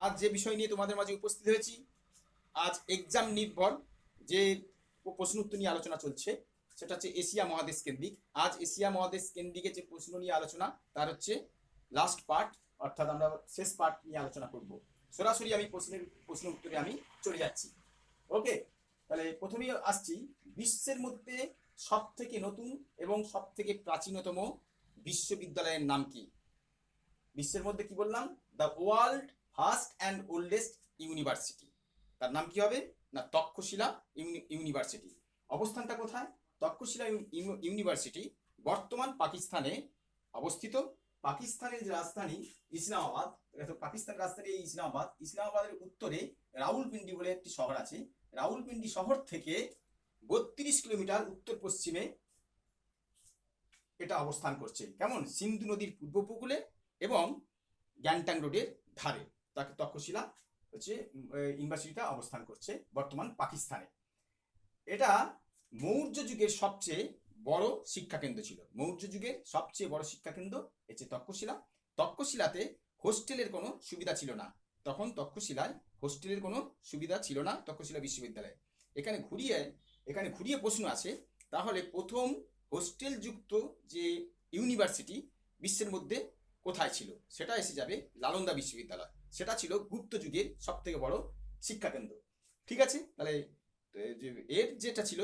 আজ যে বিষয় নিয়ে তোমাদের মাঝে উপস্থিত হয়েছি, আজ এক্সাম নির্ভর যে প্রশ্ন উত্তর নিয়ে আলোচনা চলছে সেটা হচ্ছে এশিয়া মহাদেশ কেন্দ্রিক। আজ এশিয়া মহাদেশ কেন্দ্রিকে যে প্রশ্ন নিয়ে আলোচনা তার হচ্ছে লাস্ট পার্ট, অর্থাৎ আমরা শেষ পার্ট নিয়ে আলোচনা করব। সরাসরি আমি প্রশ্ন উত্তরে আমি চলে যাচ্ছি। ওকে, তাহলে প্রথমেই আসছি, বিশ্বের মধ্যে সব থেকে নতুন এবং সব থেকে প্রাচীনতম বিশ্ববিদ্যালয়ের নাম কি? বিশ্বের মধ্যে কি বললাম? The world first and oldest university, তার নাম কি হবে না তক্ষশিলা ইউনিভার্সিটি। অবস্থানটা কোথায়? তক্ষশিলা ইউনিভার্সিটি বর্তমান পাকিস্তানে অবস্থিত। পাকিস্তানের যে রাজধানী ইসলামাবাদ, পাকিস্তানের রাজধানী ইসলামাবাদ, ইসলামাবাদের উত্তরে রাউলপিন্ডি বলে একটি শহর আছে। রাউলপিন্ডি শহর থেকে 32 কিলোমিটার উত্তর পশ্চিমে এটা অবস্থান করছে। কেমন? সিন্ধু নদীর পূর্ব উপকূলে এবং গ্যাংটক রোডের ধারে তাকে তক্ষশিলা হচ্ছে ইউনিভার্সিটিটা অবস্থান করছে বর্তমান পাকিস্তানে। এটা মৌর্য যুগের সবচেয়ে বড় শিক্ষাকেন্দ্র ছিল। মৌর্য যুগের সবচেয়ে বড় শিক্ষাকেন্দ্র হচ্ছে তক্ষশিলা। তক্ষশিলাতে হোস্টেলের কোনো সুবিধা ছিল না। তখন তক্ষশিলায় হোস্টেলের কোনো সুবিধা ছিল না তক্ষশিলা বিশ্ববিদ্যালয়ে। এখানে ঘুরিয়ে প্রশ্ন আছে, তাহলে প্রথম হোস্টেল যুক্ত যে ইউনিভার্সিটি বিশ্বের মধ্যে কোথায় ছিল? সেটা এসে যাবে নালন্দা বিশ্ববিদ্যালয়। সেটা ছিল গুপ্ত যুগের সব থেকে বড় শিক্ষাকেন্দ্র। ঠিক আছে, তাহলে এর যেটা ছিল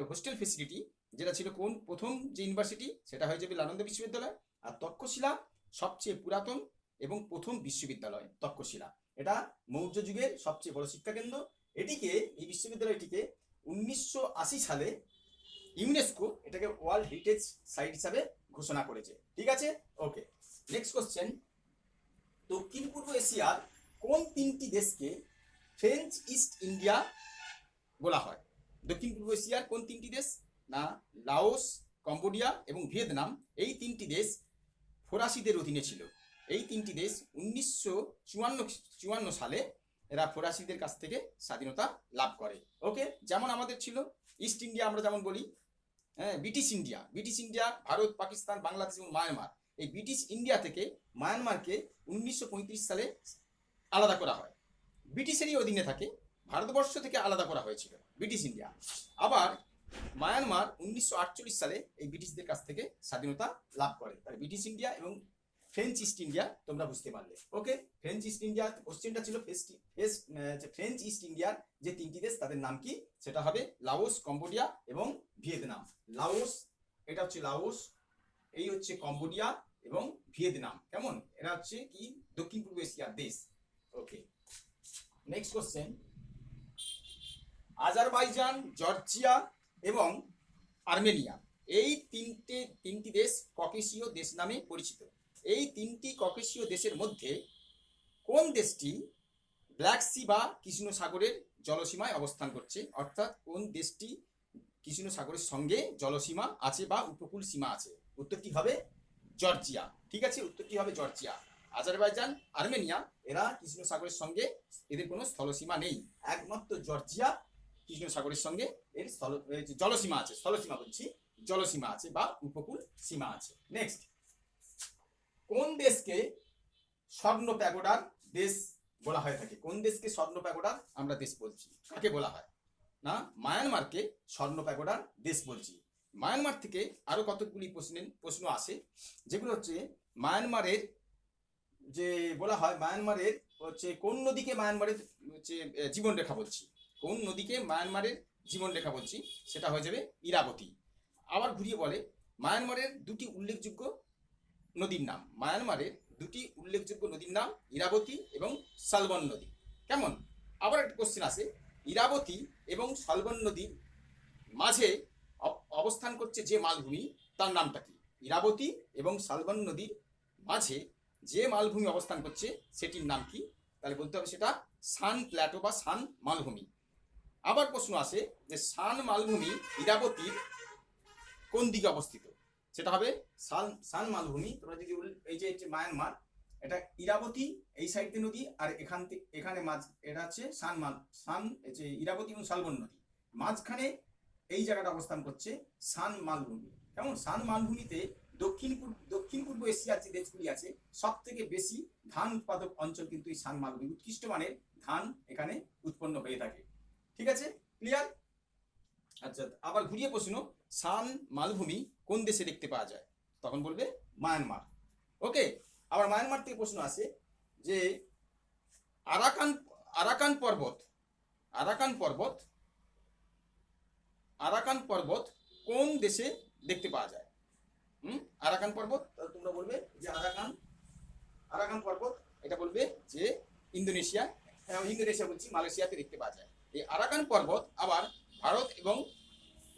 হোস্টেল ফেসিলিটি, যেটা ছিল কোন প্রথম যে ইউনিভার্সিটি, সেটা হয়ে যাবে নালন্দা বিশ্ববিদ্যালয়। আর তক্ষশিলা সবচেয়ে পুরাতন এবং প্রথম বিশ্ববিদ্যালয় তক্ষশিলা। এটা মৌর্য যুগের সবচেয়ে বড় শিক্ষাকেন্দ্র। এই বিশ্ববিদ্যালয়টিকে 1980 সালে ইউনেস্কো এটাকে ওয়ার্ল্ড হেরিটেজ সাইট হিসাবে ঘোষণা করেছে। ঠিক আছে, ওকে। নেক্সট কোশ্চেন, দক্ষিণ পূর্ব এশিয়ার কোন তিনটি দেশকে ফ্রেঞ্চ ইস্ট ইন্ডিয়া বলা হয়? দক্ষিণ পূর্ব এশিয়ার কোন তিনটি দেশ? না লাওস, কম্বোডিয়া এবং ভিয়েতনাম। এই তিনটি দেশ ফরাসিদের অধীনে ছিল। এই তিনটি দেশ 1954 সালে এরা ফরাসিদের কাছ থেকে স্বাধীনতা লাভ করে। ওকে, যেমন আমাদের ছিল ইস্ট ইন্ডিয়া, আমরা যেমন বলি হ্যাঁ ব্রিটিশ ইন্ডিয়া ভারত, পাকিস্তান, বাংলাদেশ এবং মায়ানমার। এই ব্রিটিশ ইন্ডিয়া থেকে মায়ানমারকে 1935 সালে আলাদা করা হয়। ব্রিটিশেরই অধীনে থাকে, ভারতবর্ষ থেকে আলাদা করা হয়েছিল ব্রিটিশ ইন্ডিয়া। আবার মায়ানমার 1948 সালে এই ব্রিটিশদের কাছ থেকে স্বাধীনতা লাভ করে। তাহলে ব্রিটিশ ইন্ডিয়া এবং ফ্রেঞ্চ ইস্ট ইন্ডিয়া তোমরা বুঝতে পারলে। ওকে, ফ্রেঞ্চ ইস্ট ইন্ডিয়া কোশ্চেনটা ছিল ফ্রেঞ্চ ইস্ট ইন্ডিয়ার যে তিনটি দেশ তাদের নাম কি? সেটা হবে লাওস, কম্বোডিয়া এবং ভিয়েতনাম। লাওস, এটা হচ্ছে লাওস, এই হচ্ছে কম্বোডিয়া এবং ভিয়েতনাম। কেমন? এরা হচ্ছে কি দক্ষিণ পূর্ব এশিয়ার দেশ। ওকে, নেক্সট কোশ্চেন, আজারবাইজান, জর্জিয়া এবং আর্মেনিয়া এই তিনটি দেশ ককেশীয় দেশ নামে পরিচিত। এই তিনটি ককেশীয় দেশের মধ্যে কোন দেশটি ব্ল্যাক সি বা কৃষ্ণ সাগরের জলসীমায় অবস্থান করছে? অর্থাৎ কোন দেশটি কৃষ্ণ সাগরের সঙ্গে জলসীমা আছে বা উপকূল সীমা আছে? উত্তরটি হবে জর্জিয়া। ঠিক আছে, উত্তরটি হবে জর্জিয়া। আজারবাইজান, আর্মেনিয়া এরা কৃষ্ণ সাগরের সঙ্গে এদের কোনো স্থলসীমা নেই। একমাত্র জর্জিয়া কৃষ্ণ সাগরের সঙ্গে এর জলসীমা আছে, স্থলসীমা বলছি, জলসীমা আছে বা উপকূল সীমা আছে। নেক্সট, কোন দেশকে স্বর্ণ প্যাগোডার দেশ বলা হয়ে থাকে? কোন দেশকে স্বর্ণ প্যাগোডার আমরা দেশ বলছি? কাকে বলা হয়? না মায়ানমারকে স্বর্ণ প্যাগোডার দেশ বলছি। মায়ানমার থেকে আরো কতগুলি প্রশ্ন আসে, যেগুলো হচ্ছে মায়ানমারের যে বলা হয়, মায়ানমারের হচ্ছে কোন নদীকে মায়ানমারের হচ্ছে জীবনরেখা বলছি? কোন নদীকে মায়ানমারের জীবনরেখা বলছি? সেটা হয়ে যাবে ইরাবতী। আবার ঘুরিয়ে বলে মায়ানমারের দুটি উল্লেখযোগ্য নদীর নাম। মায়ানমারের দুটি উল্লেখযোগ্য নদীর নাম ইরাবতী এবং শালবন নদী। কেমন? আবার একটা কোশ্চেন আসে, ইরাবতী এবং শালবন নদীর মাঝে অবস্থান করছে যে মালভূমি, তার নামটা কি? ইরাবতী এবং শালবন নদীর মাঝে যে মালভূমি অবস্থান করছে সেটির নাম কি? তাহলে বলতে হবে সেটা সান প্ল্যাটো বা সান মালভূমি। আবার প্রশ্ন আসে যে সান মালভূমি ইরাবতীর কোন দিকে অবস্থিত? সেটা হবে সান মালভূমি। তোমরা যদি এই যে মায়ানমার, এটা ইরাবতী এই সাইডে নদী, আর এখানে এটা হচ্ছে সান ইরাবতী এবং শালবন নদী, মাঝখানে এই জায়গাটা অবস্থান করছে সান মালভূমি। কেমন? সান মালভূমিতে দক্ষিণ পূর্ব এশিয়ার যে দেশগুলি আছে সব থেকে বেশি ধান উৎপাদক অঞ্চল কিন্তু এই শান মালভূমি, উৎকৃষ্ট মানের ধান এখানে উৎপন্ন হয়ে থাকে। ঠিক আছে, ক্লিয়ার? আচ্ছা, আবার ঘুরিয়ে প্রশ্ন, শান মালভূমি কোন দেশে দেখতে পাওয়া যায়? তখন বলবে মায়ানমার। ওকে, আবার মায়ানমার থেকে প্রশ্ন আসে যে আরাকান আরাকান পর্বত আরাকান পর্বত কোন দেশে দেখতে পাওয়া যায়? আরাকান পর্বত, তাহলে তোমরা বলবে যে আরাকান পর্বত, এটা বলবে যে ইন্দোনেশিয়া বলছি, মালয়েশিয়াতে দেখতে পাওয়া যায়। এই আরাকান পর্বত আবার ভারত এবং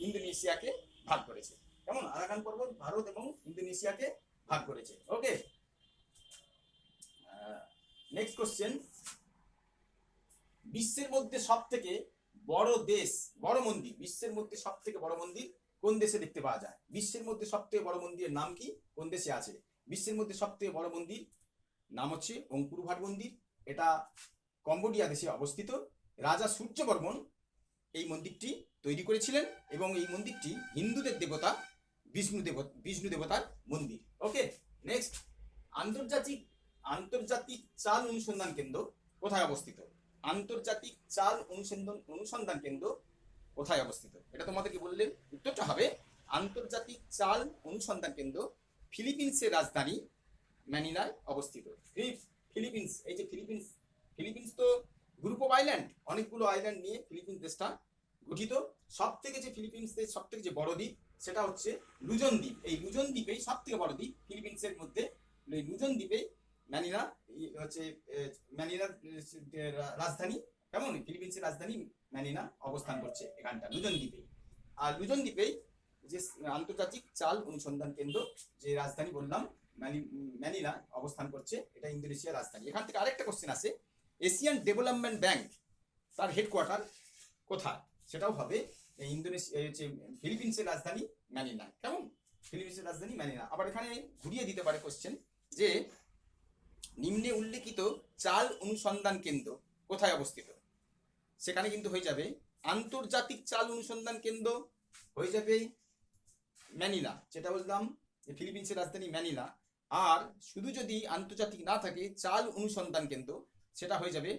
ইন্দোনেশিয়াকে ভাগ করেছে। কেমন? আরাকান পর্বত ভারত এবং ইন্দোনেশিয়াকে ভাগ করেছে। ওকে, নেক্সট কোশ্চেন, বিশ্বের মধ্যে সবথেকে বড় মন্দির, বিশ্বের মধ্যে সবথেকে বড় মন্দির কোন দেশে দেখতে পাওয়া যায়? বিশ্বের মধ্যে সবথেকে বড় মন্দিরের নাম কি? কোন দেশে আছে? বিশ্বের মধ্যে সবথেকে বড় মন্দির নাম হচ্ছে অঙ্কুর ভাট মন্দির। এটা কম্বোডিয়া দেশে অবস্থিত। রাজা সূর্যবর্মন এই মন্দিরটি তৈরি করেছিলেন এবং এই মন্দিরটি হিন্দুদের দেবতা বিষ্ণু দেবতার মন্দির। ওকে, নেক্সট, আন্তর্জাতিক চাল অনুসন্ধান কেন্দ্র কোথায় অবস্থিত? আন্তর্জাতিক চাল অনুসন্ধান কেন্দ্র কোথায় অবস্থিত? এটা তোমাদেরকে বললে উত্তরটা হবে আন্তর্জাতিক চাল অনুসন্ধান কেন্দ্র ফিলিপিন্সের রাজধানী ম্যানিলায় অবস্থিত। ফিলিপিন্স, এই যে ফিলিপিন্স তো গ্রুপ অফ আইল্যান্ড, অনেকগুলো আইল্যান্ড নিয়ে ফিলিপিন্স দেশটা গঠিত। ফিলিপিন্সের সব থেকে যে বড় দ্বীপ সেটা হচ্ছে লুজন দ্বীপ। এই লুজন দ্বীপেই সব থেকে বড় দ্বীপ ফিলিপিন্সের মধ্যে। এই লুজন দ্বীপে ম্যানিলার রাজধানী, কেমন? ফিলিপিন্সের রাজধানী ম্যানিলা অবস্থান করছে এখানটা লুজন দ্বীপে। আর লুজন দ্বীপেই যে আন্তর্জাতিক চাল অনুসন্ধান কেন্দ্র, যে রাজধানী বললাম ম্যানিলা অবস্থান করছে, এটা ইন্দোনেশিয়ার রাজধানী। এখান থেকে আরেকটা কোশ্চেন আছে, এশিয়ান ডেভেলপমেন্ট ব্যাংক তার হেডকোয়ার্টার কোথায়? সেটাও হবে ফিলিপিন্সের রাজধানী ম্যানিলা। কেমন? ফিলিপিন্সের রাজধানী ম্যানিলা। আবার এখানে ঘুরিয়ে দিতে পারে কোশ্চেন যে নিম্নে উল্লেখিত চাল অনুসন্ধান কেন্দ্র কোথায় অবস্থিত? সেখানে কিন্তু হয়ে যাবে আন্তর্জাতিক চাল অনুসন্ধান কেন্দ্র হয়ে যাবে ম্যানিলা, যেটা বললাম ফিলিপিন্সের রাজধানী ম্যানিলা। আর শুধু যদি আন্তর্জাতিক না থাকে চাল অনুসন্ধান কেন্দ্র, সেটা হয়ে যাবে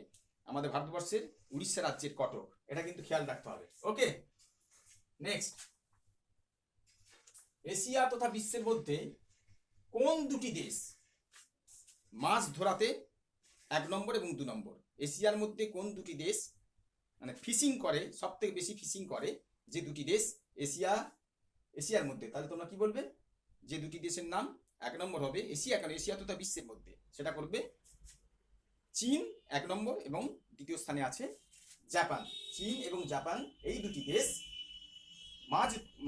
আমাদের ভারতবর্ষের উড়িষ্যা রাজ্যের কটক। এটা কিন্তু খেয়াল রাখতে হবে। ওকে, নেক্সট, এশিয়া তথা বিশ্বের মধ্যে কোন দুটি দেশ মাছ ধরাতে 1 নম্বর এবং 2 নম্বর? এশিয়ার মধ্যে কোন দুটি দেশ মানে ফিশিং করে, সব থেকে বেশি ফিশিং করে যে দুটি দেশ এশিয়ার মধ্যে? তাহলে তোমরা কি বলবে? যে দুটি দেশের নাম 1 নম্বর হবে এশিয়া, কারণ এশিয়া তথা বিশ্বের মধ্যে, সেটা করবে চীন 1 নম্বর এবং দ্বিতীয় স্থানে আছে জাপান। চীন এবং জাপান এই দুটি দেশ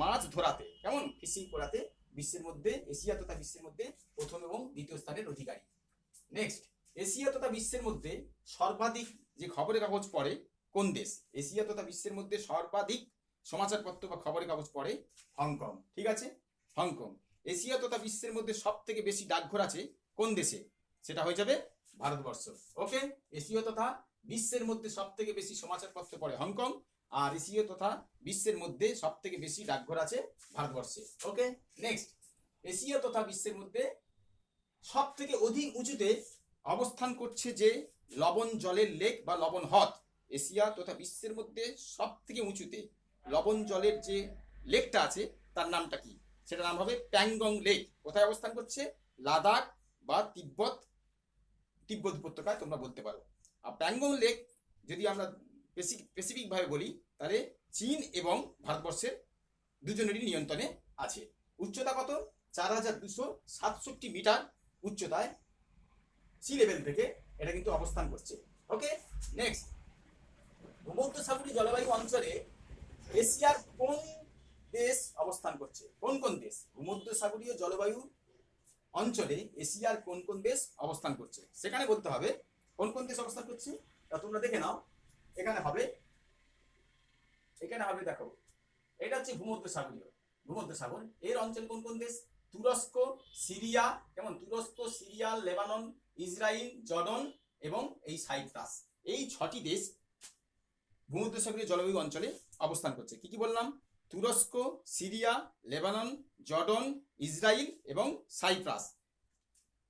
মাছ ধরাতে, কেমন, ফিশিং করাতে বিশ্বের মধ্যে, এশিয়া তথা বিশ্বের মধ্যে প্রথম এবং দ্বিতীয় স্থানের অধিকারী। নেক্সট, এশিয়া তথা বিশ্বের মধ্যে সর্বাধিক যে খবরের কাগজ পড়ে কোন দেশ? এশিয়া তথা বিশ্বের মধ্যে সর্বাধিক সমাচারপত্র বা খবরের কাগজ পড়ে হংকং। ঠিক আছে, হংকং। এশিয়া তথা বিশ্বের মধ্যে সব থেকে বেশি ডাকঘর আছে কোন দেশে? সেটা হয়ে যাবে ভারতবর্ষ। ওকে, এশিয়া তথা বিশ্বের মধ্যে সব থেকে বেশি সমাচারপত্র পড়ে হংকং, আর এশিয়া তথা বিশ্বের মধ্যে সব থেকে বেশি ডাকঘর আছে ভারতবর্ষে। ওকে, নেক্সট, এশিয়া তথা বিশ্বের মধ্যে সব থেকে অধিক উঁচুতে অবস্থান করছে যে লবণ জলের লেক বা লবণ হ্রদ, এশিয়া তথা বিশ্বের মধ্যে সব থেকে উঁচুতে লবণ জলের যে লেকটা আছে তার নামটা কি? সেটা নাম হবে প্যাংগং লেক। কোথায় অবস্থান করছে? লাদাখ বা তিব্বত উপত্যকায় তোমরা বলতে পারো। আর প্যাংগং লেক যদি আমরা স্পেসিফিক ভাবে বলি তাহলে চীন এবং ভারতবর্ষের দুজনেরই নিয়ন্ত্রণে আছে। উচ্চতা কত? 4267 মিটার উচ্চতায় সি লেভেল থেকে এটা কিন্তু অবস্থান করছে। ওকে, নেক্সট, ভূমধ্যসাগরীয় জলবায়ু অঞ্চলে এশিয়ার কোন দেশ অবস্থান করছে? কোন দেশ ভূমধ্যসাগরীয় জলবায়ু অঞ্চলে এশিয়ার কোন দেশ অবস্থান করছে? সেখানে বলতে হবে কোন দেশ অবস্থান করছে। তোমরা দেখে নাও, এখানে হবে দেখো, এটা হচ্ছে ভূমধ্যসাগর। এর অঞ্চলে কোন দেশ? তুরস্ক, সিরিয়া, কেমন, তুরস্ক, সিরিয়া, লেবানন, ইসরায়েল, জর্ডন এবং এই সাইপ্রাস। এই 6টি দেশ ভূমধ্যসাগরীয় জলবায়ু অঞ্চলে অবস্থান করছে। কি বললাম? তুরস্ক, সিরিয়া, লেবানন, জর্ডন, ইসরায়েল এবং সাইপ্রাস।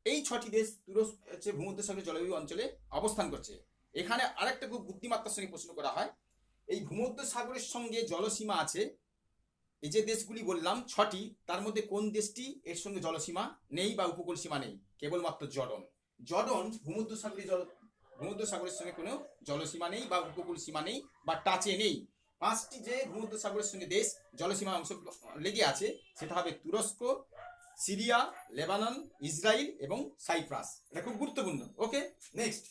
এই 6টি দেশ তুরস্ক হচ্ছে ভূমধ্যসাগরীয় জলবায়ু অঞ্চলে অবস্থান করছে। এখানে আরেকটা খুব বুদ্ধিমত্তার সঙ্গে প্রশ্ন করা হয়, এই ভূমধ্যসাগরের সঙ্গে জলসীমা আছে, এই যে দেশগুলি বললাম 6টি, তার মধ্যে কোন দেশটি এর সঙ্গে জলসীমা নেই বা উপকূল সীমা নেই? কেবলমাত্র জর্ডন। জর্ডন ভূমধ্যসাগরের সঙ্গে কোনো জলসীমা নেই বা উপকূল সীমা নেই বা টাচে নেই। 5টি যে ভূমধ্যসাগরের সঙ্গে দেশ জলসীমা অংশ লেগে আছে সেটা হবে তুরস্ক, সিরিয়া, লেবানন, ইসরায়েল এবং সাইপ্রাস। এটা খুব গুরুত্বপূর্ণ। ওকে, নেক্সট।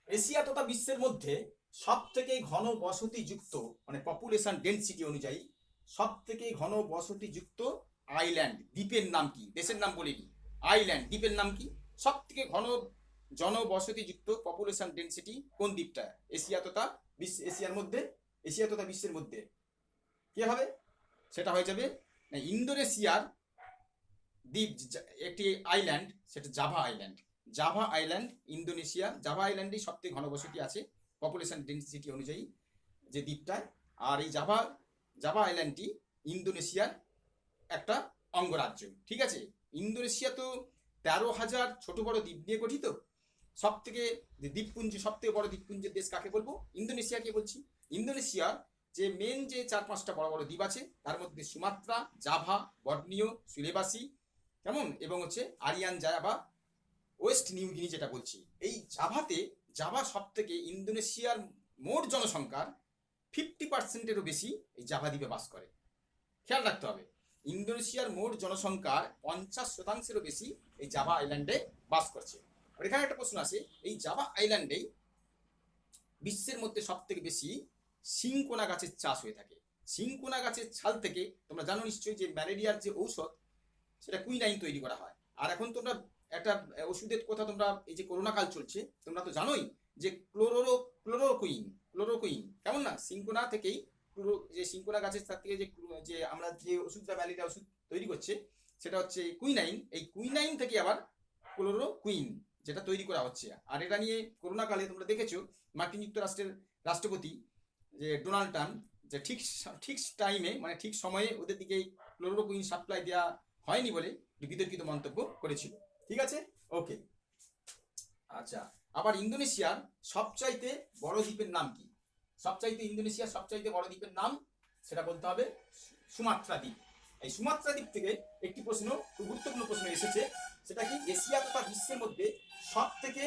এশিয়া তথা বিশ্বের মধ্যে সব থেকে ঘন বসতিযুক্ত মানে পপুলেশন ডেন্সিটি অনুযায়ী সব থেকে ঘন বসতিযুক্ত আইল্যান্ড, দ্বীপের নাম কি? দেশের নাম বলিনি, আইল্যান্ড দ্বীপের নাম কি? সব থেকে ঘন জনবসতিযুক্ত পপুলেশন ডেন্সিটি কোন দ্বীপটা এশিয়া তথা বিশ্বের মধ্যে? কি হবে? সেটা হয়ে যাবে ইন্দোনেশিয়ার দ্বীপ, একটি আইল্যান্ড, সেটা Java island. Java island Indonesia, Java আইল্যান্ডেই সব থেকে ঘনবসতি আছে পপুলেশন ডেন্সিটি অনুযায়ী যে দ্বীপটায়। আর এই জাভা আইল্যান্ডটি ইন্দোনেশিয়ার একটা অঙ্গরাজ্য। ঠিক আছে, ইন্দোনেশিয়া তো 13,000 ছোট বড় দ্বীপ নিয়ে গঠিত। সব থেকে দ্বীপপুঞ্জ, সব থেকে বড় দ্বীপপুঞ্জের দেশ কাকে বলবো? ইন্দোনেশিয়াকে বলছি। ইন্দোনেশিয়ার যে মেন যে 4-5টা বড় বড় দ্বীপ আছে তার মধ্যে সুমাত্রা, জাভা, বর্নিও, সুলেবাসি, কেমন, এবং হচ্ছে আরিয়ান জায়া বা ওয়েস্ট নিউ গিনি যেটা বলছি। এই জাভা সব থেকে ইন্দোনেশিয়ার মোট জনসংখ্যার 50%-এরও বেশি এই জাভা দ্বীপে বাস করে। খেয়াল রাখতে হবে, ইন্দোনেশিয়ার মোট জনসংখ্যার 50%-এরও বেশি এই জাভা আইল্যান্ডে বাস করছে। আর এখানে একটা প্রশ্ন আছে, এই জাভা আইল্যান্ডেই বিশ্বের মধ্যে সব থেকে বেশি সিংকোনা গাছের চাষ হয়ে থাকে। সিংকোনা গাছের ছাল থেকে তোমরা জানো নিশ্চয়ই যে ম্যালেরিয়ার যে ঔষধ সেটা কুইনাইন তৈরি করা হয়। আর এখন তোমরা একটা ওষুধের কথা, তোমরা এই যে করোনা কাল চলছে তোমরা তো জানোই যে ক্লোরোকুইন, কেমন না, সিংকোনা থেকেই যে সিংকোনা গাছের থেকে যে আমরা যে ওষুধটা ম্যালেরিয়া ওষুধ তৈরি করছে সেটা হচ্ছে কুইনাইন। এই কুইনাইন থেকে আবার ক্লোরোকুইন যেটা তৈরি করা হচ্ছে। আর এটা নিয়ে করোনা কালে তোমরা দেখেছো মার্কিন যুক্তরাষ্ট্রের রাষ্ট্রপতি যে ডোনাল্ড ট্রাম্প যে ঠিক টাইমে মানে ঠিক সময়ে ওদের দিকে ক্লোরোকুইন সাপ্লাই দেওয়া হয়নি বলে বিতর্কিত মন্তব্য করেছিল। ঠিক আছে, ওকে। আচ্ছা, আবার ইন্দোনেশিয়ার সবচাইতে বড় দ্বীপের নাম কি? ইন্দোনেশিয়ার সবচাইতে বড় দ্বীপের নাম সেটা বলতে হবে সুমাত্রা দ্বীপ। এই সুমাত্রা দ্বীপ থেকে একটি প্রশ্ন, খুব গুরুত্বপূর্ণ প্রশ্ন এসেছে, সেটা কি এশিয়া তথা বিশ্বের মধ্যে সব থেকে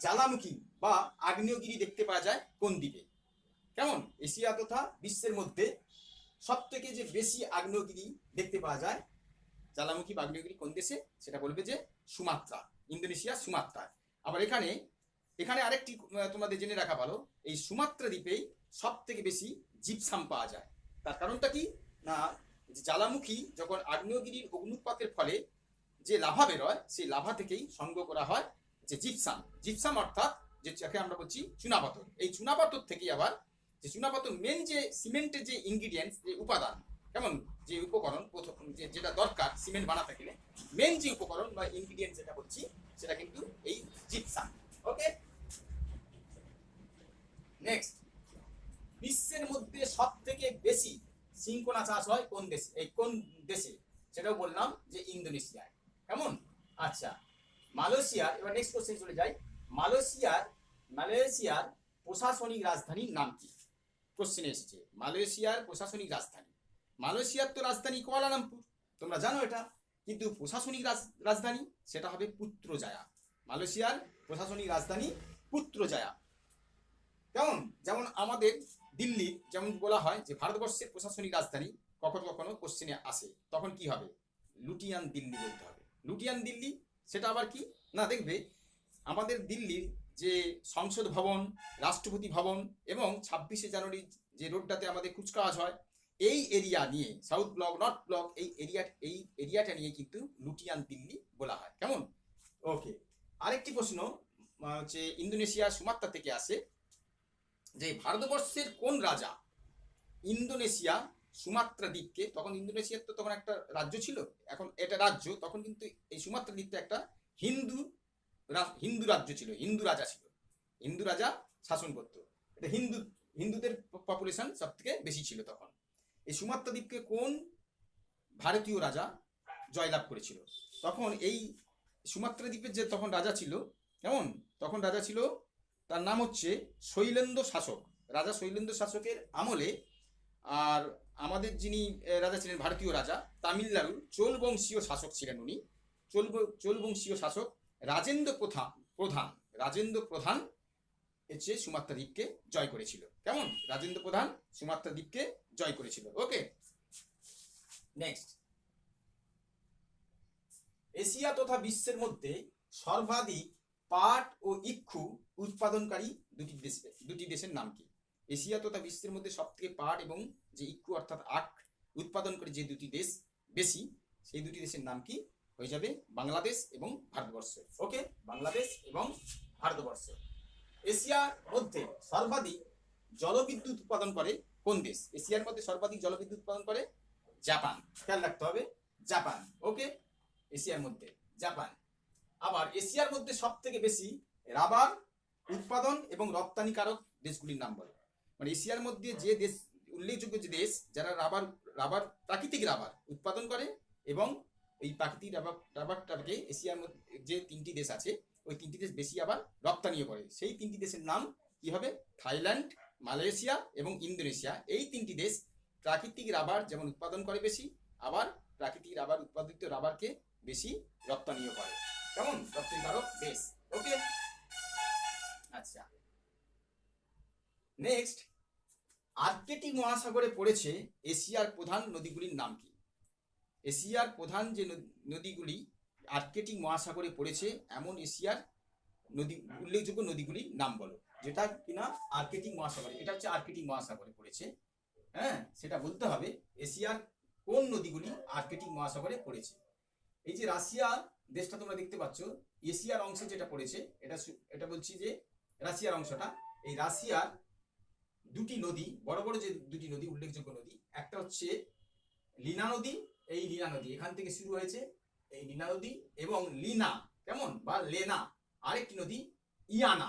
জ্বালামুখী বা আগ্নেয়গিরি দেখতে পাওয়া যায় কোন দ্বীপে? কেমন, এশিয়া তথা বিশ্বের মধ্যে সব থেকে যে বেশি আগ্নেয়গিরি দেখতে পাওয়া যায়, জ্বালামুখী বা আগ্নেয়গিরি কোন দেশে? সেটা বলবে যে সুমাত্রা, ইন্দোনেশিয়া সুমাত্রা। আবার এখানে আরেকটি তোমাদের জেনে রাখা ভালো, এই সুমাত্রা দ্বীপেই সব থেকে বেশি জিপসাম পাওয়া যায়। তার কারণটা কি না, জ্বালামুখী যখন আগ্নেয়গিরির অগ্নুৎপাতের ফলে যে লাভা বেরোয় সেই লাভা থেকেই সংগ্রহ করা হয় যে জিপসাম অর্থাৎ যে যাকে আমরা বলছি চুনাপাথর। এই চুনাপাথর থেকেই আবার যে চুনাপাথর মেন যে সিমেন্টের যে ইনগ্রিডিয়েন্টস, যে উপাদান, কেমন, যে উপকরণ প্রথম যেটা দরকার সিমেন্ট বানাতে গেলে মেন যে উপকরণ বা ইনগ্রিডিয়েন্ট যেটা বলছি সেটা কিন্তু এই জিপসাম। ওকে, নেক্সট। বিশ্বের মধ্যে সব থেকে বেশি সিংকোনা চাষ হয় কোন দেশে? সেটাও বললাম যে ইন্দোনেশিয়ায়। কেমন, আচ্ছা। মালয়েশিয়ার, এবার নেক্সট কোশ্চেন চলে যাই। মালয়েশিয়ার প্রশাসনিক রাজধানীর নাম কি? কোশ্চেনে এসেছে মালয়েশিয়ার প্রশাসনিক রাজধানী। মালয়েশিয়ার তো রাজধানী কুয়ালালামপুর, তোমরা জানো এটা, কিন্তু প্রশাসনিক রাজধানী সেটা হবে পুত্রজায়া। মালয়েশিয়ার প্রশাসনিক রাজধানী পুত্রজায়া। কেমন, যেমন আমাদের দিল্লি যেমন বলা হয় যে ভারতবর্ষের প্রশাসনিক রাজধানী, কখনো কখনো কোশ্চেনে আসে, তখন কি হবে? লুটিয়ান দিল্লি বলতে হবে। লুটিয়ান দিল্লি সেটা আবার কি না, দেখবে আমাদের দিল্লির যে সংসদ ভবন, রাষ্ট্রপতি ভবন এবং 26শে জানুয়ারি যে রোডটাতে আমাদের কুচকাওয়াজ হয়, এই এরিয়া নিয়ে সাউথ ব্লক, নর্থ ব্লক, এই এরিয়াটা নিয়ে কিন্তু লুটিয়ান দিল্লি বলা হয়। কেমন, ওকে। আরেকটি প্রশ্ন হচ্ছে ইন্দোনেশিয়া সুমাত্রা থেকে আসে, যে ভারতবর্ষের কোন রাজা ইন্দোনেশিয়া সুমাত্রা দ্বীপকে, তখন ইন্দোনেশিয়ার তো তখন একটা রাজ্য ছিল, এখন এটা রাজ্য, তখন কিন্তু এই সুমাত্রা দ্বীপটা একটা হিন্দু রাজ্য ছিল, হিন্দু রাজা শাসন করতো, এটা হিন্দুদের পপুলেশন সব থেকে বেশি ছিল তখন। এই সুমাত্রা দ্বীপকে কোন ভারতীয় রাজা জয়লাভ করেছিল? তখন এই সুমাত্রা দ্বীপের যে তখন রাজা ছিল, কেমন, তখন রাজা ছিল, তার নাম হচ্ছে শৈলেন্দ্র শাসক। রাজা শৈলেন্দ্র শাসকের আমলে, আর আমাদের যিনি রাজা ছিলেন ভারতীয় রাজা, তামিলনাড়ুর চোল বংশীয় শাসক ছিলেন উনি। চোল বংশীয় শাসক রাজেন্দ্র প্রধান হচ্ছে সুমাত্রা দ্বীপকে জয় করেছিল। কেমন, রাজেন্দ্র প্রধান সুমাত্রা দ্বীপকে জয় করেছিল। ওকে, নেক্সট, এশিয়া তথা বিশ্বের মধ্যে সর্বাধিক পাট ও ইক্ষু উৎপাদনকারী দুটি দেশের নাম কি? এশিয়া তথা বিশ্বের মধ্যে সব থেকে পাট এবং যে ইক্ষু অর্থাৎ আখ উৎপাদনকারী যে দুটি দেশ বেশি, সেই দুটি দেশের নাম কি? হয়ে যাবে বাংলাদেশ এবং ভারতবর্ষ। ওকে, বাংলাদেশ এবং ভারতবর্ষ। এশিয়ার মধ্যে সর্বাধিক জলবিদ্যুৎ উৎপাদন করে কোন দেশ? এশিয়ার মধ্যে সর্বাধিক জলবিদ্যুৎ উৎপাদন করে জাপান। খেয়াল রাখতে হবে, জাপান। ওকে, এশিয়ার মধ্যে জাপান। আবার এশিয়ার মধ্যে সব থেকে বেশি রাবার উৎপাদন এবং রপ্তানিকারক দেশগুলির নাম বলো। মানে এশিয়ার মধ্যে যে দেশ উল্লেখযোগ্য যে দেশ যারা রাবার প্রাকৃতিক রাবার উৎপাদন করে এবং এই প্রাকৃতিক রাবারটাকে এশিয়ার মধ্যে যে তিনটি দেশ আছে ওই তিনটি দেশ বেশি আবার রপ্তানিও করে, সেই তিনটি দেশের নাম কি হবে? থাইল্যান্ড, মালয়েশিয়া এবং ইন্দোনেশিয়া। এই তিনটি দেশ প্রাকৃতিক রাবার যেমন উৎপাদন করে বেশি, আবার প্রাকৃতিক রাবার উৎপাদিত রাবারকে বেশি রপ্তানিও করে। কেমন, রপ্তানিকারক দেশ। ওকে, আচ্ছা, নেক্সট, আর্কটিক মহাসাগরে পড়েছে এশিয়ার প্রধান নদীগুলির নাম কি? এশিয়ার প্রধান যে নদীগুলি আর্কটিক মহাসাগরে পড়েছে এমন এশিয়ার নদী উল্লেখযোগ্য নদীগুলির নাম বলো। যেটা কিনা আর্কটিক মহাসাগরে, এটা হচ্ছে আর্কটিক মহাসাগরে পড়েছে। হ্যাঁ, সেটা বলতে হবে এশিয়ার কোন নদীগুলি আর্কটিক মহাসাগরে পড়েছে। এই যে রাশিয়া দেশটা তোমরা দেখতে পাচ্ছ, এশিয়ার অংশে যেটা পড়েছে, এটা বলছি যে রাশিয়ার অংশটা, এই রাশিয়ার দুটি নদী, বড় বড় যে দুটি নদী উল্লেখযোগ্য নদী, একটা হচ্ছে লিনা নদী। এই লিনা নদী এখান থেকে শুরু হয়েছে, এই লিনা নদী, এবং লিনা কেমন বা লেনা আরেকটি নদী ইয়ানা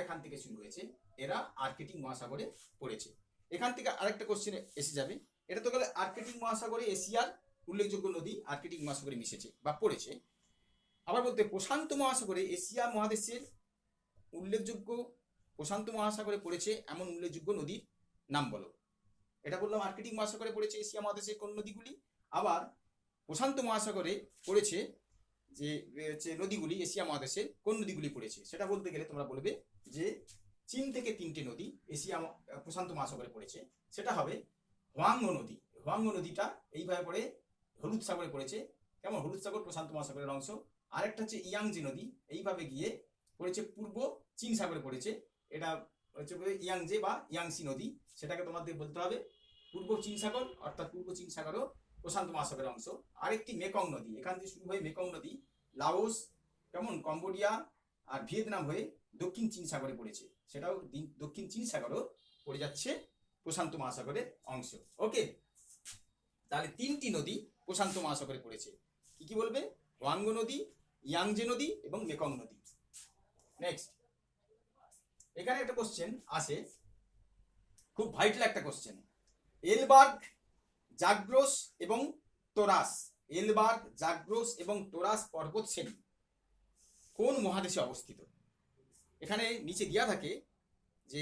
এখান থেকে শুরু হয়েছে। এরা আর্কটিক মহাসাগরে পড়েছে। এখান থেকে আরেকটা কোশ্চেন এসে যাবে, এটা তো গেলে আর্কটিক মহাসাগরে এশিয়ার উল্লেখযোগ্য নদী আর্কটিক মহাসাগরে মিশেছে বা পড়েছে। আবার বলতে প্রশান্ত মহাসাগরে এশিয়া মহাদেশের উল্লেখযোগ্য, প্রশান্ত মহাসাগরে পড়েছে এমন উল্লেখযোগ্য নদীর নাম বলো। এটা বললাম আর্কটিক মহাসাগরে পড়েছে এশিয়া মহাদেশের কোন নদীগুলি, আবার প্রশান্ত মহাসাগরে পড়েছে যে নদীগুলি এশিয়া মহাদেশের কোন নদীগুলি পড়েছে। সেটা বলতে গেলে তোমরা বলবে যে চীন থেকে তিনটে নদী এশিয়া প্রশান্ত মহাসাগরে পড়েছে। সেটা হবে হোয়াংহো নদী। হোয়াংহো নদীটা এইভাবে পড়ে হলুদ সাগরে পড়েছে। কেমন, হলুদ সাগর প্রশান্ত মহাসাগরের অংশ। আরেকটা হচ্ছে ইয়াংজি নদী, এইভাবে গিয়ে পড়েছে পূর্ব চীন সাগরে পড়েছে। এটা হচ্ছে ইয়াংজে বা ইয়াংসি নদী, সেটাকে তোমাদের বলতে হবে পূর্ব চীন সাগর, অর্থাৎ পূর্ব চীন সাগরও প্রশান্ত মহাসাগরের অংশ। আরেকটি মেকং নদী, এখান থেকে শুরু হয়ে মেকং নদী লাওস, কেমন, কম্বোডিয়া আর ভিয়েতনাম হয়ে দক্ষিণ চীন সাগরে পড়েছে। সেটাও দক্ষিণ চীন সাগরও পড়ে যাচ্ছে প্রশান্ত মহাসাগরের অংশ। ওকে, তাহলে তিনটি নদী প্রশান্ত মহাসাগরে পড়েছে। কি কি বলবে? হোয়াংহো নদী, ইয়াংজে নদী এবং মেকং নদী। নেক্সট, এখানে একটা কোশ্চেন আসে, খুব ভাইটাল একটা কোশ্চেন। এলবার্গ, জাগ্রোস এবং তোরাস, এলবার্গ, জাগ্রোস এবং তোরাস পর্বত শ্রেণী কোন মহাদেশে অবস্থিত? এখানে নিচে দেওয়া থাকে যে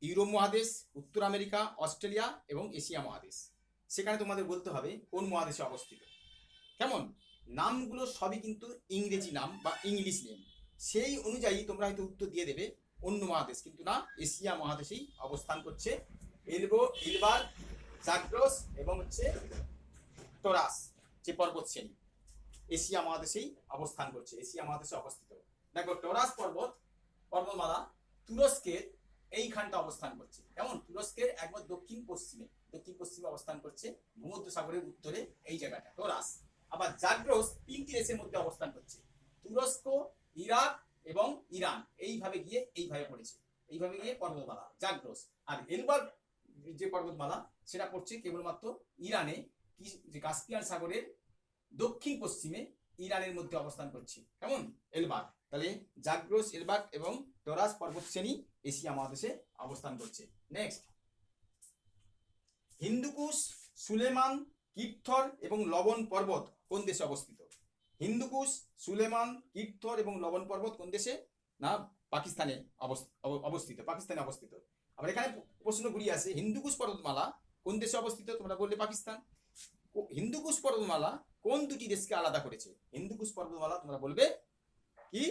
ইউরোপ মহাদেশ, উত্তর আমেরিকা, অস্ট্রেলিয়া এবং এশিয়া মহাদেশ। সেখানে তোমাদের বলতে হবে কোন মহাদেশে অবস্থিত। কেমন, নামগুলো সবই কিন্তু ইংরেজি নাম বা ইংলিশ নেম, সেই অনুযায়ী তোমরা হয়তো উত্তর দিয়ে দেবে অন্য মহাদেশ, কিন্তু না, এশিয়া মহাদেশেই অবস্থান করছে এলবার্গ, জাগ্রোস এবং হচ্ছে তোরাস যে পর্বত শ্রেণী এশিয়া মহাদেশেই অবস্থান করছে, এশিয়া মহাদেশে অবস্থিত। দেখো, তোরাস পর্বতমালা তুরস্কের এইখানটা অবস্থান করছে। কেমন, তুরস্কের একবার দক্ষিণ পশ্চিমে অবস্থান করছে, ভূমধ্যসাগরের উত্তরে এই জায়গাটা তোরাস। আবার জাগ্রোস তিনটি দেশের মধ্যে অবস্থান করছে, তুরস্ক, ইরাক এবং ইরান। এইভাবে পড়েছে, এইভাবে গিয়ে পর্বতমালা জাগ্রোস। আর এলবার্গ যে পর্বতমালা সেটা পড়ছে কেবলমাত্র ইরানে, যে কাস্পিয়ান সাগরের দক্ষিণ পশ্চিমে ইরানের মধ্যে অবস্থান করছে। কেমন? এলবার্গ। তাহলে জাগ্রস, এলবার্গ এবং টরাস পর্বতশ্রেণী এশিয়া মহাদেশে অবস্থান করছে। নেক্সট, হিন্দুকুশ, সুলেমান, কীর্থর এবং লবণ পর্বত কোন দেশে অবস্থিত? হিন্দুকুশ, সুলেমান, কীর্থর এবং লবণ পর্বত কোন দেশে? না পাকিস্তানে অবস্থিত। পাকিস্তানে অবস্থিত। আবার এখানে প্রশ্ন ঘুরিয়ে আসে, হিন্দুকুশ পর্বতমালা কোন দেশে অবস্থিত? তোমরা বললে পাকিস্তান। হিন্দুকুশ পর্বতমালা কোন দুটি দেশকে আলাদা করেছে? হিন্দুকুশ পর্বতমালা তোমরা বলবে কি?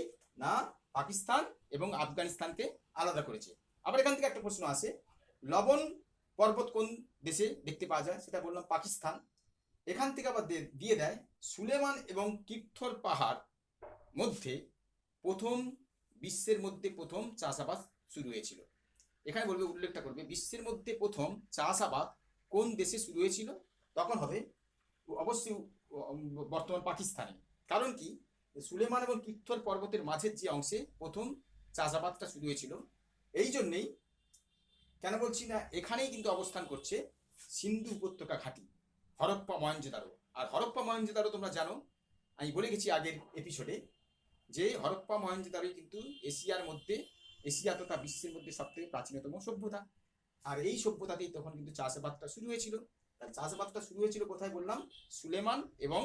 না পাকিস্তান এবং আফগানিস্তানকে আলাদা করেছে। আবার এখান থেকে একটা প্রশ্ন আসে, লবণ পর্বত কোন দেশে দেখতে পাওয়া যায়? সেটা বললাম পাকিস্তান। এখান থেকে আবার দিয়ে দেয় সুলেমান এবং কীর্থর পাহাড় মধ্যে বিশ্বের মধ্যে প্রথম চাষাবাদ শুরু হয়েছিল। এখানে বলবে, উল্লেখটা করবে বিশ্বের মধ্যে প্রথম চাষাবাদ কোন দেশে শুরু হয়েছিল? তখন হবে অবশ্যই বর্তমান পাকিস্তানে। কারণ কি? সুলেমান এবং কীর্থর পর্বতের মাঝের যে অংশে প্রথম চাষাবাদটা শুরু হয়েছিল। এই জন্যেই কেন বলছি না, এখানেই কিন্তু অবস্থান করছে সিন্ধু উপত্যকা ঘাঁটি, হরপ্পা মহেঞ্জোদারো। আর হরপ্পা মহেঞ্জোদারো তোমরা জানো, আমি বলে গেছি আগের এপিসোডে, যে হরপ্পা মহেঞ্জোদারো কিন্তু এশিয়া তথা বিশ্বের মধ্যে সবথেকে প্রাচীনতম সভ্যতা। আর এই সভ্যতাতেই তখন কিন্তু চাষাবাদটা শুরু হয়েছিল। চাষাবাদটা শুরু হয়েছিল কোথায় বললাম? সুলেমান এবং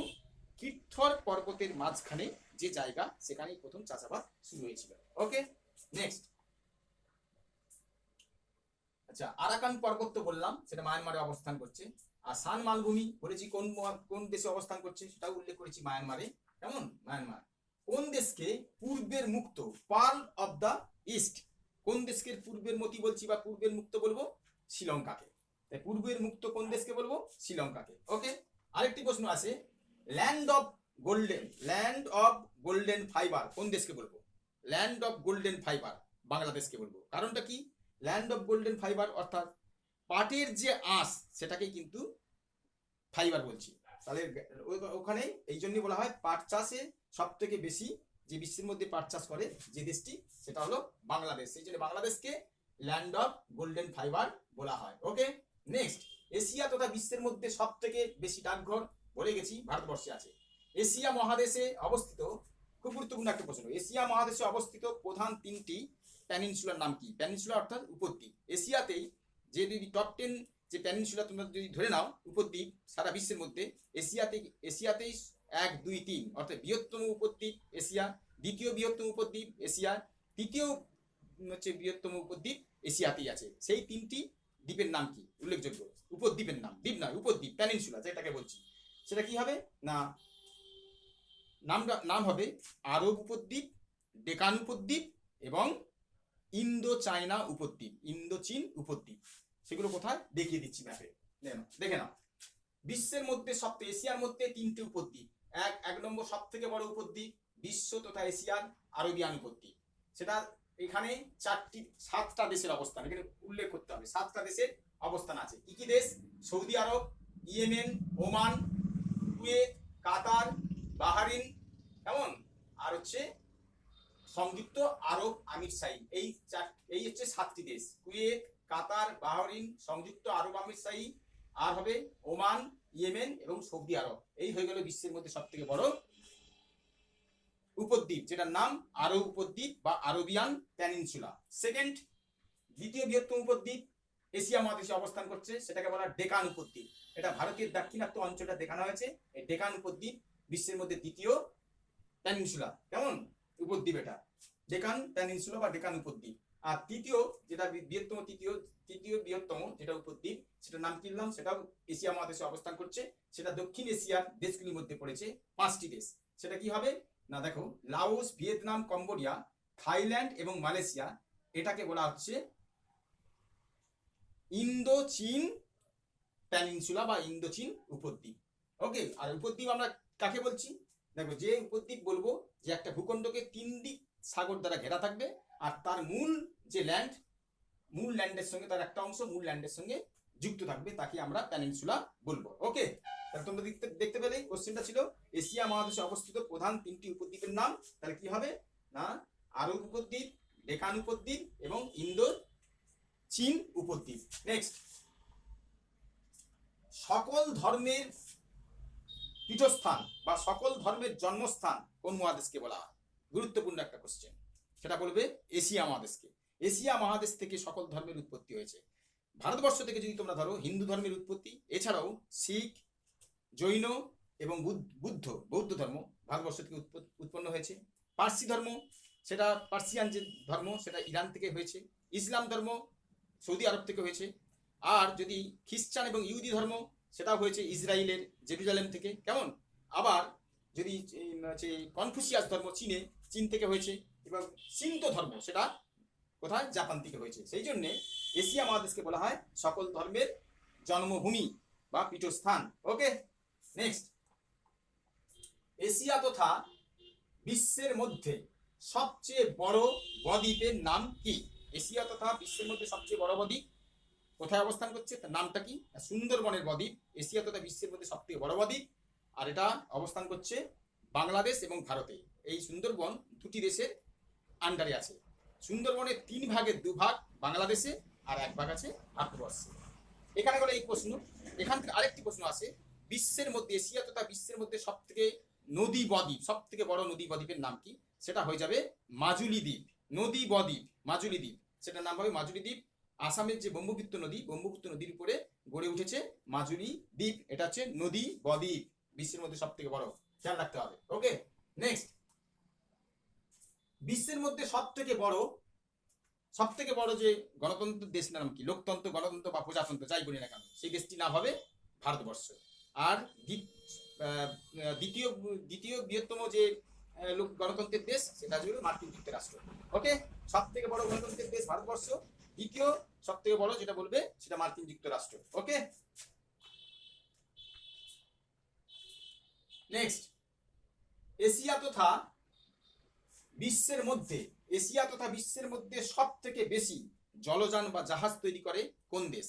কীর্থর পর্বতের মাঝখানে যে জায়গা, সেখানেই প্রথম চাষাবাদ শুরু হয়েছিল। ওকে, নেক্সট। আচ্ছা, আরাকান পর্বত তো বললাম, সেটা মায়ানমারে অবস্থান করছে। আর সান মালভূমি বলেছি কোন দেশে অবস্থান করছে, সেটাও উল্লেখ করেছি মায়ানমারে। কেমন? মায়ানমার। কোন দেশকে পূর্বের মুক্ত, পার্ল অফ দ্য ইস্ট, কোন দেশকে পূর্বের মতি বলছি বা পূর্বের মুক্ত বলবো? শ্রীলঙ্কাকে। তাই পূর্বের মুক্ত কোন দেশকে বলবো? শ্রীলঙ্কাকে। ওকে, আরেকটি প্রশ্ন আছে, ল্যান্ড অফ গোল্ডেন ফাইবার কোন দেশকে বলবো? ল্যান্ড অফ গোল্ডেন ফাইবার বাংলাদেশকে বলবো। কারণটা কি? ল্যান্ড অফ গোল্ডেন ফাইবার অর্থাৎ পাটের যে আঁশ, সেটাকেই কিন্তু ফাইবার বলছি। তাহলে ওখানে এই জন্যই বলা হয় পাট চাষে সব থেকে বেশি যে বিশ্বের মধ্যে পাট চাষ করে যে দেশটি, সেটা হলো বাংলাদেশ। সেই জন্য বাংলাদেশকে ল্যান্ড অফ গোল্ডেন ফাইবার বলা হয়। ওকে, নেক্সট, এশিয়া তথা বিশ্বের মধ্যে সব থেকে বেশি ডাকঘর বলে গেছি ভারতবর্ষে আছে। এশিয়া মহাদেশে অবস্থিত, খুব গুরুত্বপূর্ণ একটা প্রশ্ন, এশিয়া মহাদেশে অবস্থিত প্রধান তিনটি প্যানিনসুলার নাম কি? প্যানিনসুলা অর্থাৎ উপদ্বীপ। এশিয়াতেই যে টপ 10 যে প্যানিনসুলা তোমরা যদি ধরে নাও উপদ্বীপ সারা বিশ্বের মধ্যে, এশিয়াতেই 1, 2, 3 অর্থাৎ বৃহত্তম উপদ্বীপ এশিয়া, দ্বিতীয় বৃহত্তম উপদ্বীপ এশিয়া, তৃতীয় হচ্ছে বৃহত্তম উপদ্বীপ এশিয়াতেই আছে। সেই তিনটি দ্বীপের নাম কি? উল্লেখযোগ্য উপদ্বীপের নাম, দ্বীপ নয় উপদ্বীপ, প্যানিনসুলা যেটাকে বলছি, সেটা কি হবে না? নাম হবে আরব উপদ্বীপ, ডেকান উপদ্বীপ এবং ইন্দো চায়না উপদ্বীপ, ইন্দো চীন উপদ্বীপ। সেগুলো কোথায় দেখিয়ে দিচ্ছি ম্যাপে, দেখে নাও। বিশ্বের মধ্যে এশিয়ার মধ্যে তিনটে উপদ্বীপ। এক নম্বর সব থেকে বড় উপদ্বীপ বিশ্ব তথা এশিয়ার আরবিয়ান উপদ্বীপ। সেটা এখানে 7টা দেশের অবস্থান, এখানে উল্লেখ করতে হবে 7টা দেশের অবস্থান আছে। কি কি দেশ? সৌদি আরব, ইয়েমেন, ওমান, কুয়েত, কাতার, বাহারিন, কেমন? আর হচ্ছে সংযুক্ত আরব আমিরশাহী। এই হচ্ছে 7টি দেশ, কুয়েত, কাতার, বাহরিন, সংযুক্ত আরব আমিরশাহী, আর হবে ওমান, ইয়েমেন এবং সৌদি আরব। এই হয়ে গেল বিশ্বের মধ্যে সব থেকে বড় উপদ্বীপ, যেটার নাম আরব উপদ্বীপ বা আরবিয়ান প্যানিনসুলা। সেকেন্ড, দ্বিতীয় বৃহত্তম উপদ্বীপ এশিয়া মহাদেশে অবস্থান করছে, সেটাকে বলা ডেকান উপদ্বীপ। এটা ভারতের দাক্ষিণাত্য অঞ্চলটা দেখানো হয়েছে। এই ডেকান উপদ্বীপ বিশ্বের মধ্যে দ্বিতীয় প্যানিনসুলা, কেমন? উপদ্বীপ এটা ডেকান প্যানিনসুলা বা ডেকান উপদ্বীপ। আর তৃতীয় যেটা তৃতীয় বৃহত্তম যেটা উপদ্বীপ, সেটার নাম কি দিলাম? সেটাও এশিয়া মহাদেশে অবস্থান করছে। সেটা দক্ষিণ এশিয়ার দেশগুলির মধ্যে পড়েছে 5টি দেশ। সেটা কি হবে না? দেখো, লাওস, ভিয়েতনাম, কম্বোডিয়া, থাইল্যান্ড এবং মালয়েশিয়া। এটাকে বলা হচ্ছে ইন্দো চীন প্যানিনসুলা বা ইন্দো চীন উপদ্বীপ। ওকে, আর উপদ্বীপ আমরা কাকে বলছি? দেখো, যে উপদ্বীপ বলবো যে একটা ভূখণ্ডকে 3 দিক সাগর দ্বারা ঘেরা থাকবে, আর তার মূল ল্যান্ডের সঙ্গে তার একটা অংশ মূল ল্যান্ডের সঙ্গে যুক্ত থাকবে, তাকে আমরা প্যানিনসুলা বলবো। ওকে, তাহলে তোমরা দেখতে পেলে কোশ্চেনটা ছিল এশিয়া মহাদেশে অবস্থিত প্রধান 3টি উপদ্বীপের নাম। তাহলে কি হবে না? আরব উপদ্বীপ, ডেকান উপদ্বীপ এবং ইন্দো চীন উপদ্বীপ। নেক্সট, সকল ধর্মের পীঠস্থান বা সকল ধর্মের জন্মস্থান কোন মহাদেশকে বলা হয়? গুরুত্বপূর্ণ একটা কোশ্চেন। সেটা বলবে এশিয়া মহাদেশকে। এশিয়া মহাদেশ থেকে সকল ধর্মের উৎপত্তি হয়েছে। ভারতবর্ষ থেকে যদি তোমরা ধরো হিন্দু ধর্মের উৎপত্তি, এছাড়াও শিখ, জৈন এবং বৌদ্ধ ধর্ম ভারতবর্ষ থেকে উৎপন্ন হয়েছে। পার্সি ধর্ম, সেটা পার্সিয়ান যে ধর্ম সেটা ইরান থেকে হয়েছে। ইসলাম ধর্ম সৌদি আরব থেকে হয়েছে। আর যদি খ্রিস্টান এবং ইহুদি ধর্ম, সেটাও হয়েছে ইসরায়েলের জেরুজালেম থেকে। কেমন? আবার যদি কনফুসিয়াস ধর্ম চীন থেকে হয়েছে। এবং সিন্ত ধর্ম সেটা কোথায়? জাপান থেকে হয়েছে। সেই জন্যে এশিয়া মহাদেশকে বলা হয় সকল ধর্মের জন্মভূমি বা পীঠস্থান। ওকে, নেক্সট, এশিয়া তথা বিশ্বের মধ্যে সবচেয়ে বড় বদ্বীপের নাম কি? এশিয়া তথা বিশ্বের মধ্যে সবচেয়ে বড় বদ্বীপ কোথায় অবস্থান করছে, তার নামটা কি? সুন্দরবনের বদ্বীপ এশিয়া তথা বিশ্বের মধ্যে সবথেকে বড় বদ্বীপ। আর এটা অবস্থান করছে বাংলাদেশ এবং ভারতে। এই সুন্দরবন দুটি দেশের আন্ডারে আছে। সুন্দরবনের 3 ভাগের 2 ভাগ বাংলাদেশে আর 1 ভাগ আছে ভারতবর্ষে। এখানে গেলে এই প্রশ্ন। এখান থেকে আরেকটি প্রশ্ন আছে, বিশ্বের মধ্যে এশিয়া তথা বিশ্বের মধ্যে সবথেকে নদী বদ্বীপ, সবথেকে বড় নদী বদ্বীপের নাম কি? সেটা হয়ে যাবে মাজুলি দ্বীপ। নদী বদ্বীপ মাজুলি দ্বীপ, সেটার নাম হবে মাজুলি দ্বীপ। আসামের যে ব্রহ্মপুত্র নদীর উপরে গড়ে উঠেছে মাজুলি দ্বীপ। এটা হচ্ছে নদী বদ্বীপ, বিশ্বের মধ্যে সবথেকে বড়, খেয়াল রাখতে হবে। ওকে, নেক্সট, বিশ্বের মধ্যে সবথেকে বড় যে গণতন্ত্র দেশ নাম কি? লোকতন্ত্র, গণতন্ত্র বা প্রজাতন্ত্র যাই বলি না কেন, সেই দেশটি নাম হবে ভারতবর্ষ। আর দ্বিতীয় বৃহত্তম যে গণতন্ত্রের দেশ সেটা হচ্ছে মার্কিন যুক্তরাষ্ট্র। ওকে, সবথেকে বড় গণতন্ত্রের দেশ ভারতবর্ষ, দ্বিতীয় সবথেকে বড় যেটা বলবে সেটা মার্কিন যুক্তরাষ্ট্র। ওকে, নেক্সট, এশিয়া তথা বিশ্বের মধ্যে সবথেকে বেশি জলযান বা জাহাজ তৈরি করে কোন দেশ?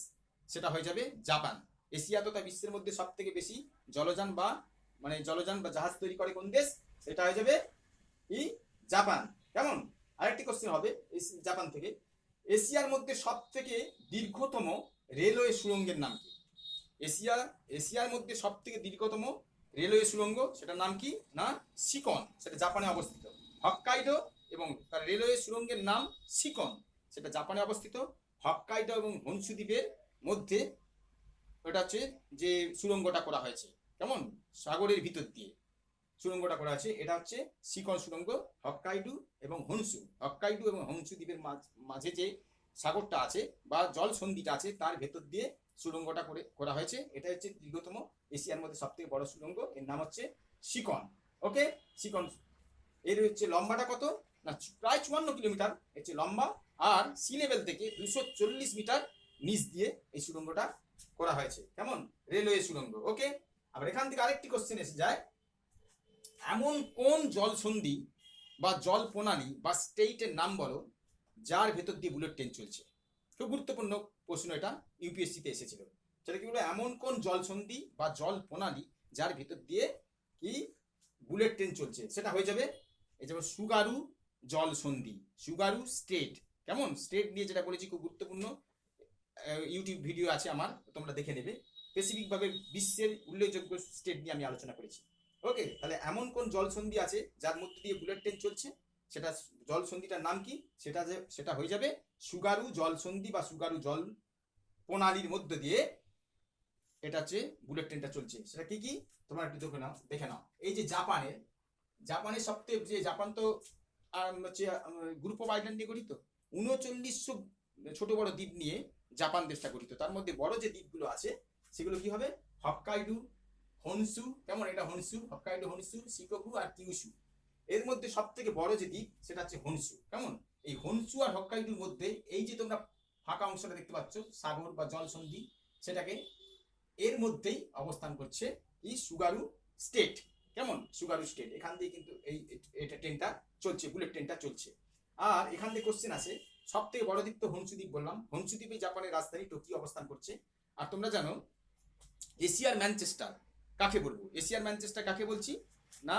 সেটা হয়ে যাবে জাপান। এশিয়া তথা বিশ্বের মধ্যে সবথেকে বেশি জলযান বা জাহাজ তৈরি করে কোন দেশ? সেটা হয়ে যাবে জাপান। কেমন? আরেকটি কোশ্চেন হবে জাপান থেকে, এশিয়ার মধ্যে সবথেকে দীর্ঘতম রেলওয়ে সুড়ঙ্গের নাম কি? এশিয়ার মধ্যে সবথেকে দীর্ঘতম রেলওয়ে সুড়ঙ্গ সেটার নাম কি? না শিকন, সেটা জাপানে অবস্থিত। হক্কাইডো এবং তার রেলওয়ে সুড়ঙ্গের নাম শিকন, সেটা জাপানে অবস্থিত। হক্কাইডো এবং হনসু দ্বীপের মধ্যে ওটা হচ্ছে যে সুড়ঙ্গটা করা হয়েছে, কেমন? সাগরের ভিতর দিয়ে সুড়ঙ্গটা করা আছে, এটা হচ্ছে শিকন সুড়ঙ্গ। হক্কাইডো এবং হনসু দ্বীপের মাঝে যে সাগরটা আছে বা জল সন্ধিটা আছে তার ভেতর দিয়ে সুড়ঙ্গটা করা হয়েছে। এটা হচ্ছে দীর্ঘতম এশিয়ার মধ্যে সবথেকে বড় সুড়ঙ্গ, এর নাম হচ্ছে শিকন। ওকে, শিকন। এর হচ্ছে লম্বাটা কত? না প্রায় 54 কিলোমিটার হচ্ছে লম্বা। আর সি লেভেল থেকে 240 মিটার নিচ দিয়ে এই সুড়ঙ্গটা করা হয়েছে। কেমন? রেলওয়ে সুড়ঙ্গ। ওকে, আবার এখান থেকে আরেকটি কোশ্চেন এসে যায়, এমন কোন জলসন্ধি বা জল প্রণালী বা স্টেটের নাম বলো যার ভেতর দিয়ে বুলেট ট্রেন চলছে? খুব গুরুত্বপূর্ণ প্রশ্ন, এটা ইউপিএসসিতে এসেছিল। সেটা কি বলে? এমন কোন জলসন্ধি বা জল প্রণালী যার ভেতর দিয়ে কি বুলেট ট্রেন চলছে? সেটা হয়ে যাবে এই যেমন সুগারু জলসন্ধি, সুগারু স্টেট। কেমন? স্টেট নিয়ে যেটা বলেছি খুব গুরুত্বপূর্ণ, ইউটিউব ভিডিও আছে আমার, তোমরা দেখে নেবে। স্পেসিফিকভাবে বিশ্বের উল্লেখযোগ্য স্টেট নিয়ে আমি আলোচনা করেছি। ওকে, তাহলে এমন কোন জলসন্ধি আছে যার মধ্যে দিয়ে বুলেট ট্রেন চলছে? সেটা জলসন্ধিটার নাম কি? সেটা হয়ে যাবে সুগারু জলসন্ধি বা সুগারু জল প্রণালীর মধ্য দিয়ে এটা হচ্ছে বুলেট ট্রেনটা চলছে। সেটা কি কি তোমরা একটু দেখে নাও। এই যে জাপানের সবথেকে, যে জাপান তো হচ্ছে গ্রুপ অফ আইল্যান্ড নিয়ে গঠিত, 3900 ছোট বড় দ্বীপ নিয়ে জাপান দেশটা গঠিত। তার মধ্যে বড় যে দ্বীপগুলো আছে সেগুলো কি হবে? হক্কাইডো, হনসু। কেমন? এটা হনসু, হক্কাইডো, হনসু, শিকোকু আর কিউশু। এর মধ্যে সবথেকে বড় যে দ্বীপ সেটা হচ্ছে হনসু। কেমন? এই হনসু আর হক্কাইডোর মধ্যে এই যে তোমরা ফাঁকা অংশটা দেখতে পাচ্ছ, সাগর বা জলসন্ধি, সেটাকে এর মধ্যেই অবস্থান করছে এই সুগারু স্টেট। কেমন? সুগারু স্টেট। এখান দিয়ে কিন্তু এটা ট্রেনটা চলছে, বুলেট ট্রেনটা চলছে। আর এখান থেকে কোশ্চেন আছে, সব থেকে বড় দ্বীপ তো হনসু দ্বীপ বললাম, হনসু দ্বীপে জাপানের রাজধানী টোকিও অবস্থান করছে। আর তোমরা জানো এশিয়ার ম্যানচেস্টার কাকে বলবো? এশিয়ার ম্যানচেস্টার কাকে বলছি? না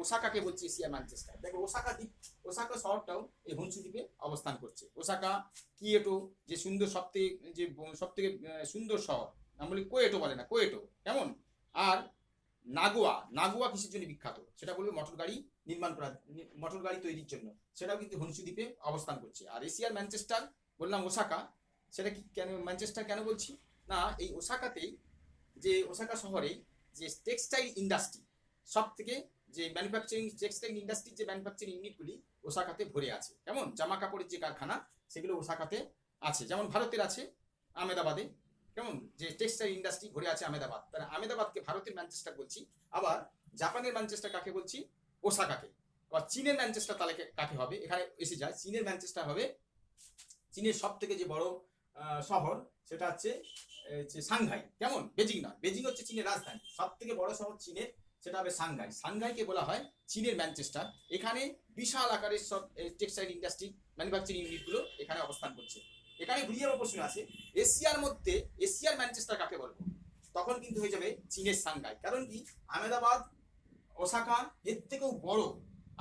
ওসাকাকে বলছি এশিয়ার ম্যানচেস্টার। দেখো ওসাকা শহরটাও এই হনসু দ্বীপে অবস্থান করছে। ওসাকা, কিয়েটো, যে সবথেকে সুন্দর শহর, নাম বলি কোয়েটো, বলে না কোয়েটো। কেমন? আর নাগোয়া, নাগোয়া কিসের জন্য বিখ্যাত সেটা বলবে মোটর গাড়ি নির্মাণ করা, মোটর গাড়ি তৈরির জন্য, সেটাও কিন্তু হনসু দ্বীপে অবস্থান করছে। আর এশিয়ার ম্যানচেস্টার বললাম ওসাকা, সেটা কি কেন ম্যানচেস্টার কেন বলছি না, এই ওসাকাতেই, যে ওসাকা শহরেই যে টেক্সটাইল ইন্ডাস্ট্রি, সব থেকে যে ম্যানুফ্যাকচারিং টেক্সটাইল ইন্ডাস্ট্রির যে ম্যানুফ্যাকচারিং ইউনিটগুলি ওসাকাতে ভরে আছে। কেমন, জামা কাপড়ের যে কারখানা সেগুলো ওসাকাতে আছে, যেমন ভারতের আছে আহমেদাবাদে, কেমন, যে টেক্সটাইল ইন্ডাস্ট্রি ভরে আছে আহমেদাবাদ, তাহলে আহমেদাবাদকে ভারতের ম্যানচেস্টার বলছি। আবার জাপানের ম্যানচেস্টার কাকে বলছি, ওসাকাকে। আবার চীনের ম্যানচেস্টার তাহলে কাকে হবে, এখানে এসে যায় চীনের ম্যানচেস্টার হবে, চীনের সব থেকে যে বড় শহর সেটা হচ্ছে সাংঘাই। কেমন, বেজিং নয়, বেজিং হচ্ছে চীনের রাজধানী, সব থেকে বড় শহর চীনের সেটা হবে সাংঘাই। সাংঘাইকে বলা হয় চীনের ম্যানচেস্টার। এখানে বিশাল আকারের সব টেক্সটাইল ইন্ডাস্ট্রি ম্যানুফ্যাকচারিং ইউনিটগুলো এখানে অবস্থান করছে। এখানে ঘুরিয়ে প্রশ্ন আছে, এশিয়ার মধ্যে এশিয়ার ম্যানচেস্টার কাকে বলবো, তখন কিন্তু হয়ে যাবে চীনের সাংঘাই। কারণ কি, আহমেদাবাদ, ওসাকা এর থেকেও বড়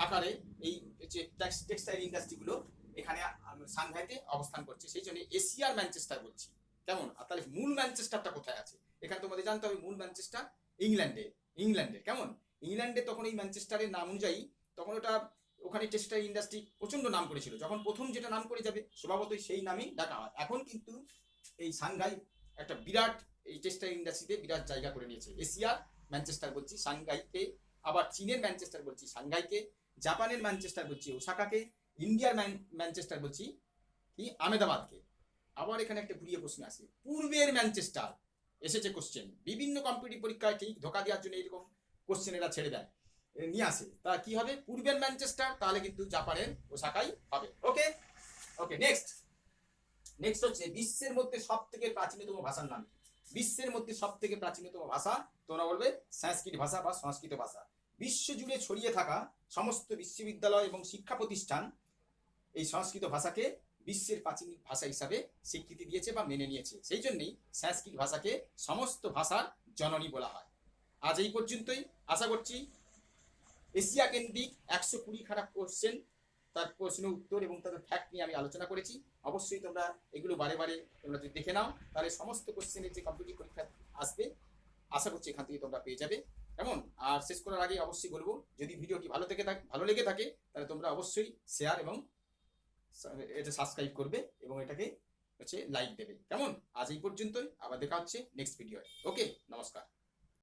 আকারে এই যে টেক্সটাইল ইন্ডাস্ট্রিগুলো এখানে সাংঘাইতে অবস্থান করছে, সেই জন্য এশিয়ার ম্যানচেস্টার বলছি। কেমন, আর তাহলে মূল ম্যানচেস্টারটা কোথায় আছে, এখানে তোমাদের জানতে হবে মূল ম্যানচেস্টার ইংল্যান্ডে। কেমন, ইংল্যান্ডে তখন এই ম্যানচেস্টারের নাম অনুযায়ী তখন ওটা, ওখানে টেক্সটাইল ইন্ডাস্ট্রি প্রচন্ড নাম করেছিল, যখন প্রথম যেটা নাম করে যাবে স্বভাবতই সেই নামেই ডাকা হয়। এখন কিন্তু এই সাংঘাই একটা বিরাট, এই টেক্সটাইল ইন্ডাস্ট্রিতে বিরাট জায়গা করে নিয়েছে। এশিয়ার ম্যানচেস্টার বলছি সাংঘাইকে, আবার চীনের ম্যানচেস্টার বলছি সাংঘাইকে, জাপানের ম্যানচেস্টার বলছি ওসাকাকে, ইন্ডিয়ার ম্যানচেস্টার বলছি কি আহমেদাবাদকে। আবার এখানে একটা ঘুরিয়ে প্রশ্ন আছে, পূর্বের ম্যানচেস্টার এসেছে কোশ্চেন, বিভিন্ন কম্পিটিটিভ পরীক্ষায় ঠিক ধোকা দেওয়ার জন্য এরকম কোশ্চেন এরা ছেড়ে দেয়, নিয়ে আসে। তা কি হবে, পূর্বের ম্যানচেস্টার, তাহলে কিন্তু জাপানের ওসাকাই হবে। ওকে ওকে, নেক্সট হচ্ছে বিশ্বের মধ্যে সব থেকে প্রাচীনতম ভাষার নাম কি? বিশ্বের মধ্যে সব থেকে প্রাচীনতম ভাষা তোমরা বলবে সংস্কৃত ভাষা বা সংস্কৃত ভাষা। বিশ্ব জুড়ে ছড়িয়ে থাকা সমস্ত বিশ্ববিদ্যালয় এবং শিক্ষা প্রতিষ্ঠান এই সংস্কৃত ভাষাকে বিশ্বের প্রাচীন ভাষা হিসাবে স্বীকৃতি দিয়েছে বা মেনে নিয়েছে, সেই জন্যই সংস্কৃত ভাষাকে সমস্ত ভাষার জননী বলা হয়। আজ এই পর্যন্তই, আশা করছি এশিয়া কেন্দ্রিক 120 খারাপ কোশ্চেন, তার প্রশ্ন উত্তর এবং তাদের ফ্যাক্ট নিয়ে আমি আলোচনা করেছি। অবশ্যই তোমরা এগুলো বারে বারে তোমরা যদি দেখে নাও, তাহলে সমস্ত কোশ্চেনের যে কম্পিটিটিভ পরীক্ষা আসবে আশা করছি এখান থেকে তোমরা পেয়ে যাবে। কেমন, আর শেষ করার আগে অবশ্যই বলবো, যদি ভিডিওটি ভালো লেগে থাকে তাহলে তোমরা অবশ্যই শেয়ার এবং এটা সাবস্ক্রাইব করবে এবং এটাকে হচ্ছে লাইক দেবে। কেমন, আজ এই পর্যন্তই, আবার দেখা হচ্ছে নেক্সট ভিডিও। ওকে, নমস্কার।